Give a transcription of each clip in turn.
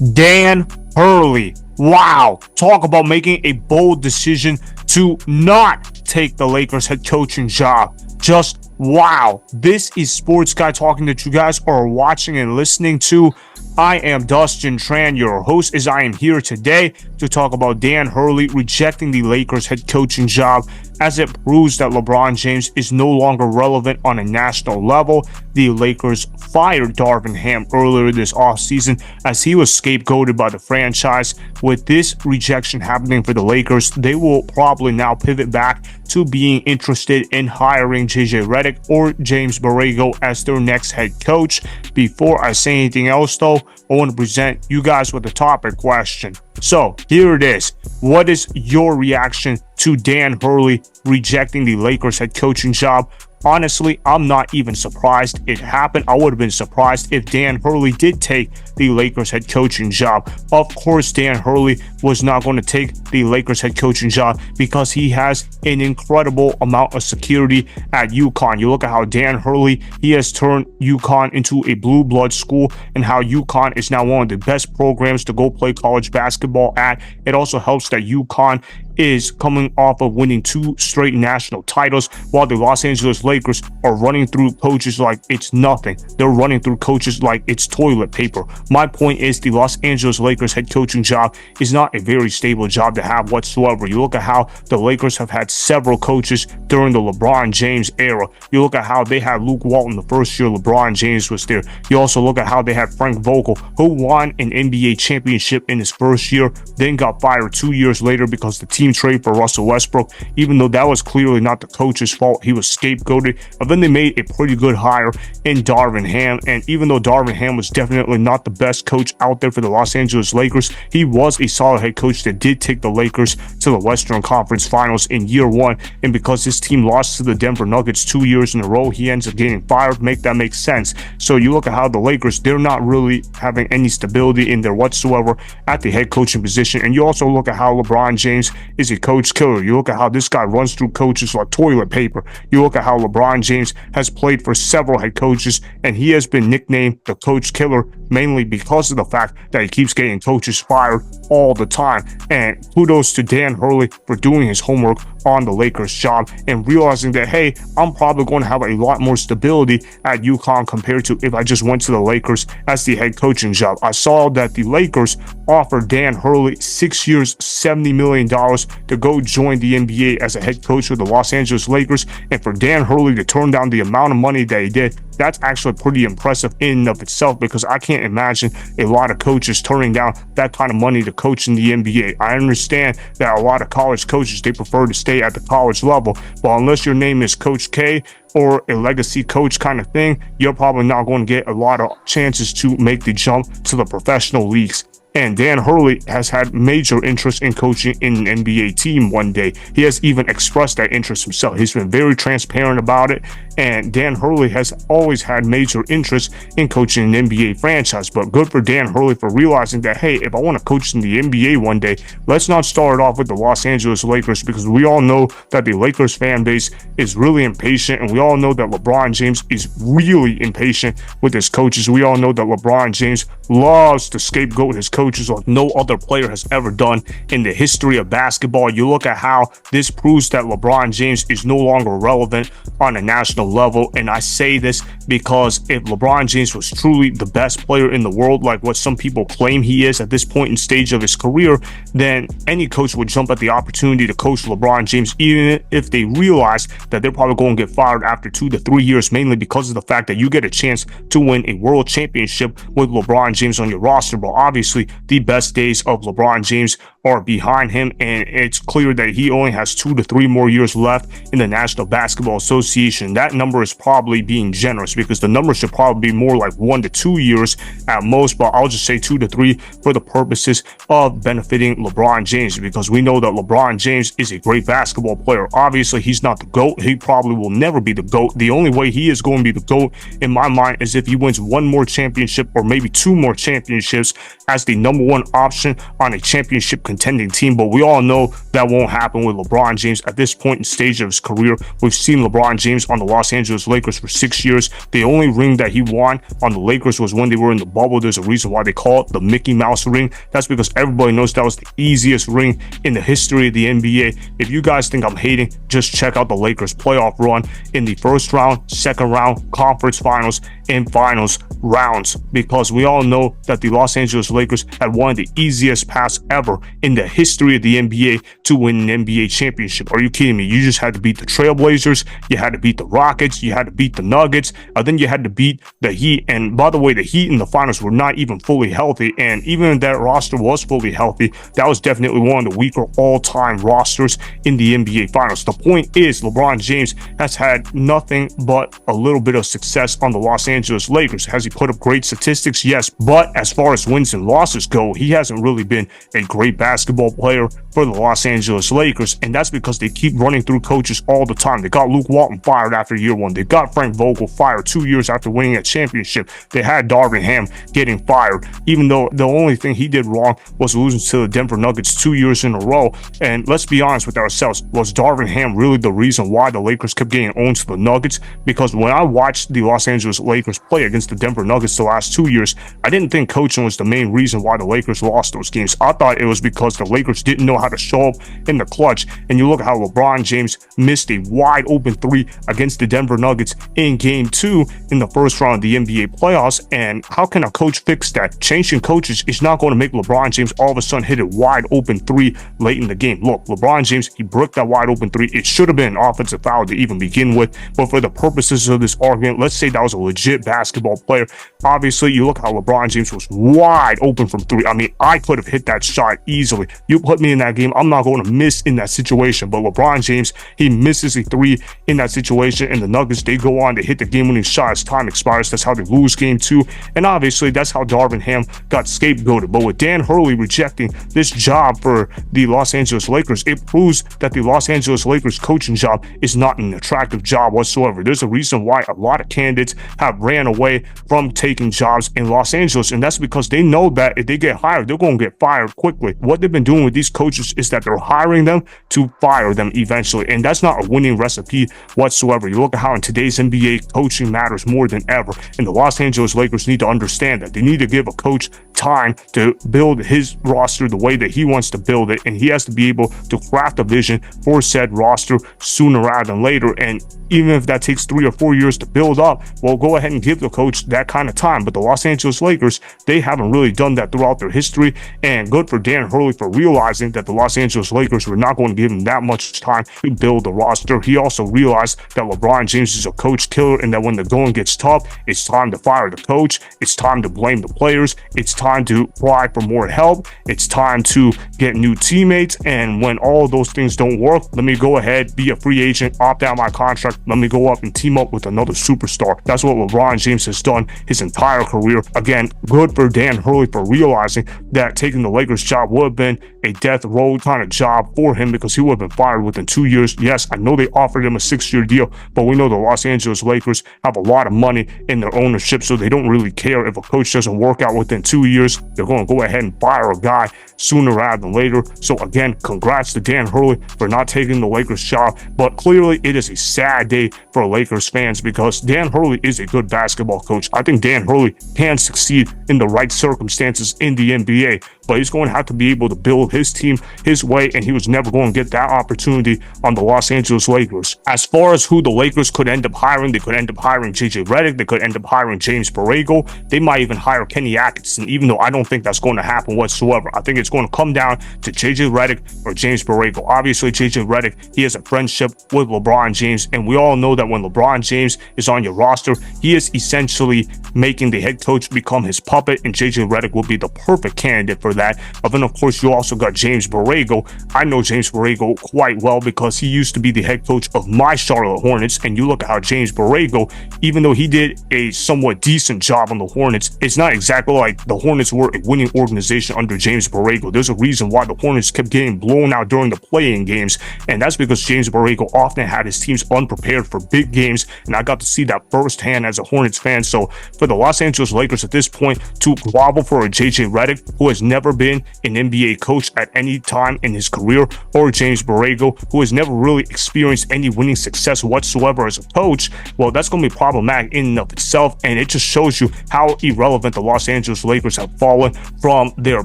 Dan Hurley. Wow. Talk about making a bold decision to not take the Lakers head coaching job. Just wow. This is Sports Guy talking that you guys are watching and listening to. I am Dustin Tran, your host, as I am here today to talk about Dan Hurley rejecting the Lakers head coaching job as it proves that LeBron James is no longer relevant on a national level. The Lakers fired Darvin Ham earlier this offseason as he was scapegoated by the franchise. With this rejection happening for the Lakers, they will probably now pivot back to being interested in hiring JJ Redick or James Borrego as their next head coach. Before I say anything else though, I want to present you guys with a topic question. So here it is. What is your reaction to Dan Hurley rejecting the Lakers head coaching job? Honestly, I'm not even surprised it happened. I would have been surprised if Dan Hurley did take the Lakers head coaching job. Of course, Dan Hurley was not going to take the Lakers head coaching job because he has an incredible amount of security at UConn. You look at how Dan Hurley, he has turned UConn into a blue blood school and how UConn is now one of the best programs to go play college basketball at. It also helps that UConn is coming off of winning 2 straight national titles, while the Los Angeles Lakers are running through coaches like it's nothing. They're running through coaches like it's toilet paper. My point is the Los Angeles Lakers head coaching job is not a very stable job to have whatsoever. You look at how the Lakers have had several coaches during the LeBron James era. You look at how they had Luke Walton the first year LeBron James was there. You also look at how they had Frank Vogel, who won an NBA championship in his first year, then got fired 2 years later because the team trade for Russell Westbrook, even though that was clearly not the coach's fault. He was scapegoated, and then they made a pretty good hire in Darvin Ham. And even though Darvin Ham was definitely not the best coach out there for the Los Angeles Lakers, he was a solid head coach that did take the Lakers to the Western Conference Finals in year 1. And because his team lost to the Denver Nuggets 2 years in a row, he ends up getting fired. Make that make sense? So you look at how the Lakers, they're not really having any stability in there whatsoever at the head coaching position. And you also look at how LeBron James is a coach killer. You look at how this guy runs through coaches like toilet paper. You look at how LeBron James has played for several head coaches, and he has been nicknamed the coach killer mainly because of the fact that he keeps getting coaches fired all the time. And kudos to Dan Hurley for doing his homework on the Lakers job and realizing that, hey, I'm probably going to have a lot more stability at UConn compared to if I just went to the Lakers as the head coaching job. I saw that the Lakers offered Dan Hurley 6 years, $70 million to go join the NBA as a head coach for the Los Angeles Lakers. And for Dan Hurley to turn down the amount of money that he did, that's actually pretty impressive in and of itself, because I can't imagine a lot of coaches turning down that kind of money to coach in the NBA. I understand that a lot of college coaches, they prefer to stay at the college level, but unless your name is Coach K or a legacy coach kind of thing, you're probably not going to get a lot of chances to make the jump to the professional leagues. And Dan Hurley has had major interest in coaching in an NBA team one day. He has even expressed that interest himself. He's been very transparent about it. And Dan Hurley has always had major interest in coaching an NBA franchise. But good for Dan Hurley for realizing that, hey, if I want to coach in the NBA one day, let's not start off with the Los Angeles Lakers, because we all know that the Lakers fan base is really impatient. And we all know that LeBron James is really impatient with his coaches. We all know that LeBron James loves to scapegoat his coaches like no other player has ever done in the history of basketball. You look at how this proves that LeBron James is no longer relevant on a national level. And I say this because if LeBron James was truly the best player in the world, like what some people claim he is at this point in stage of his career, then any coach would jump at the opportunity to coach LeBron James, even if they realize that they're probably going to get fired after 2 to 3 years, mainly because of the fact that you get a chance to win a world championship with LeBron James on your roster. But obviously the best days of LeBron James are behind him, and it's clear that he only has 2 to 3 more years left in the National Basketball Association. That number is probably being generous, because the number should probably be more like 1 to 2 years at most, but I'll just say 2 to 3 for the purposes of benefiting LeBron James, because we know that LeBron James is a great basketball player. Obviously, he's not the GOAT. He probably will never be the GOAT. The only way he is going to be the GOAT in my mind is if he wins 1 more championship or maybe 2 more championships as the #1 option on a championship contending team, but we all know that won't happen with LeBron James at this point in stage of his career. We've seen LeBron James on the Los Angeles Lakers for 6 years. The only ring that he won on the Lakers was when they were in the bubble. There's a reason why they call it the Mickey Mouse ring. That's because everybody knows that was the easiest ring in the history of the NBA. If you guys think I'm hating, just check out the Lakers playoff run in the first round, second round, conference finals, and finals rounds, because we all know that the Los Angeles Lakers had one of the easiest paths ever in the history of the NBA to win an NBA championship. Are you kidding me? You just had to beat the Trailblazers, you had to beat the Rockets, you had to beat the Nuggets, then you had to beat the Heat. And by the way, the Heat in the finals were not even fully healthy, and even if that roster was fully healthy, that was definitely one of the weaker all-time rosters in the NBA finals. The point is, LeBron James has had nothing but a little bit of success on the Los Angeles Lakers. Has he put up great statistics? Yes, but as far as wins and losses go, he hasn't really been a great basketball player for the Los Angeles Lakers, and that's because they keep running through coaches all the time. They got Luke Walton fired after year 1. They got Frank Vogel fired 2 years after winning a championship. They had Darvin Ham getting fired, even though the only thing he did wrong was losing to the Denver Nuggets 2 years in a row. And let's be honest with ourselves, was Darvin Ham really the reason why the Lakers kept getting owned to the Nuggets? Because when I watched the Los Angeles Lakers play against the Denver Nuggets the last 2 years, I didn't think coaching was the main reason why the Lakers lost those games. I thought it was because the Lakers didn't know how to show up in the clutch. And you look at how LeBron James missed a wide open 3 against the Denver Nuggets in game 2 in the first round of the NBA playoffs. And how can a coach fix that? Changing coaches is not going to make LeBron James all of a sudden hit a wide open 3 late in the game. Look, LeBron James, he bricked that wide open 3. It should have been an offensive foul to even begin with, but for the purposes of this argument, let's say that was a legit basketball player. Obviously, you look how LeBron James was wide open from 3. I mean, I could have hit that shot easily. You put me in that game, I'm not going to miss in that situation. But LeBron James, he misses a 3 in that situation, and the Nuggets, they go on to hit the game-winning shot as time expires. That's how they lose game 2, and obviously that's how Darvin Ham got scapegoated. But with Dan Hurley rejecting this job for the Los Angeles Lakers, it proves that the Los Angeles Lakers coaching job is not an attractive job whatsoever. There's a reason why a lot of candidates have ran away from taking jobs in Los Angeles, and that's because they know that if they get hired, they're going to get fired quickly. What they've been doing with these coaches is that they're hiring them to fire them eventually, and that's not a winning recipe whatsoever. You look at how in today's NBA, coaching matters more than ever, and the Los Angeles Lakers need to understand that. They need to give a coach time to build his roster the way that he wants to build it, and he has to be able to craft a vision for said roster sooner rather than later. And even if that takes 3 or 4 years to build up, well, go ahead and give the coach that kind of time. But the Los Angeles Lakers, they haven't really done that throughout their history, and good for Dan Hurley for realizing that the Los Angeles Lakers were not going to give him that much time to build the roster. He also realized that LeBron James is a coach killer, and that when the going gets tough, it's time to fire the coach, it's time to blame the players, it's time to apply for more help, it's time to get new teammates. And when all of those things don't work, let me go ahead, be a free agent, opt out my contract, let me go up and team up with another superstar. That's what LeBron James has done his entire career. Again, good for Dan Hurley for realizing that taking the Lakers job would have been a death row kind of job for him, because he would have been fired within 2 years. Yes, I know they offered him a 6-year deal, but we know the Los Angeles Lakers have a lot of money in their ownership, so they don't really care if a coach doesn't work out within 2 years. They're going to go ahead and fire a guy sooner rather than later. So again, congrats to Dan Hurley for not taking the Lakers job, but clearly it is a sad day for Lakers fans, because Dan Hurley is a good basketball coach. I think Dan Hurley can succeed in the right circumstances in the NBA, but he's going to have to be able to build his team his way, and he was never going to get that opportunity on the Los Angeles Lakers. As far as who the Lakers could end up hiring, they could end up hiring JJ Redick, they could end up hiring James Borrego, they might even hire Kenny Atkinson, even though I don't think that's going to happen whatsoever. I think it's going to come down to JJ Redick or James Borrego. Obviously, JJ Redick, he has a friendship with LeBron James, and we all know that when LeBron James is on your roster, he is essentially making the head coach become his puppet, and JJ Redick will be the perfect candidate for that. But then, of course, you also got James Borrego Borrego. I know James Borrego quite well because he used to be the head coach of my Charlotte Hornets. And you look at how James Borrego, even though he did a somewhat decent job on the Hornets, it's not exactly like the Hornets were a winning organization under James Borrego. There's a reason why the Hornets kept getting blown out during the play-in games, and that's because James Borrego often had his teams unprepared for big games, and I got to see that firsthand as a Hornets fan. So for the Los Angeles Lakers at this point to grovel for a JJ Redick, who has never been an NBA coach at any time in his career, or James Borrego, who has never really experienced any winning success whatsoever as a coach, well, that's going to be problematic in and of itself, and it just shows you how irrelevant the Los Angeles Lakers have fallen from their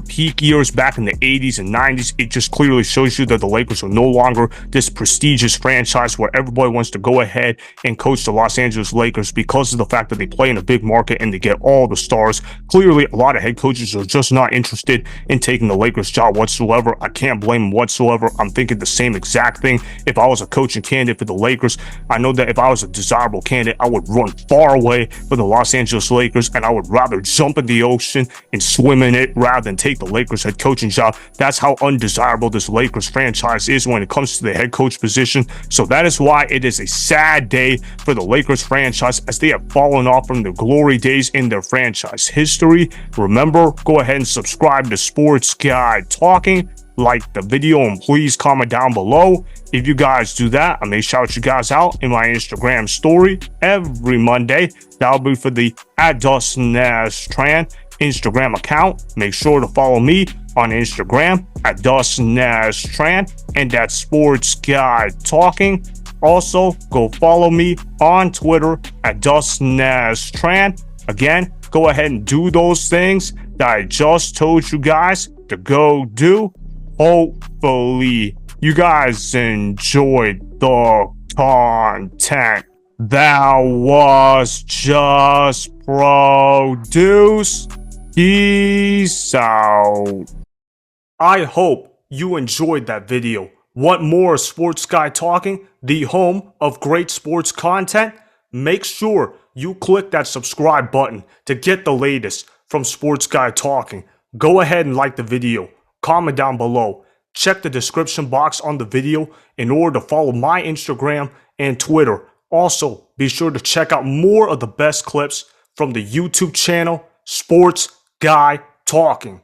peak years back in the 80s and 90s. It just clearly shows you that the Lakers are no longer this prestigious franchise where everybody wants to go ahead and coach the Los Angeles Lakers because of the fact that they play in a big market and they get all the stars. Clearly, a lot of head coaches are just not interested in taking the Lakers job whatsoever. I can't blame them whatsoever. I'm thinking the same exact thing. If I was a coaching candidate for the Lakers, I know that if I was a desirable candidate, I would run far away from the Los Angeles Lakers, and I would rather jump in the ocean and swim in it rather than take the Lakers head coaching job. That's how undesirable this Lakers franchise is when it comes to the head coach position. So that is why it is a sad day for the Lakers franchise, as they have fallen off from the glory days in their franchise history. Remember, go ahead and subscribe to Sports Guy Talking, like the video, and please comment down below. If you guys do that, I may shout you guys out in my Instagram story every Monday. That'll be for the @DustinNashTran Instagram account. Make sure to follow me on Instagram @DustinNashTran, and that's Sports Guy Talking. Also, go follow me on Twitter @DustinNashTran. Again, go ahead and do those things that I just told you guys to go do. Hopefully, you guys enjoyed the content that was just produced. Peace out. I hope you enjoyed that video. Want more Sports Guy Talking, the home of great sports content? Make sure you click that subscribe button to get the latest from Sports Guy Talking. Go ahead and like the video. Comment down below. Check the description box on the video in order to follow my Instagram and Twitter. Also, be sure to check out more of the best clips from the YouTube channel, Sports Guy Talking.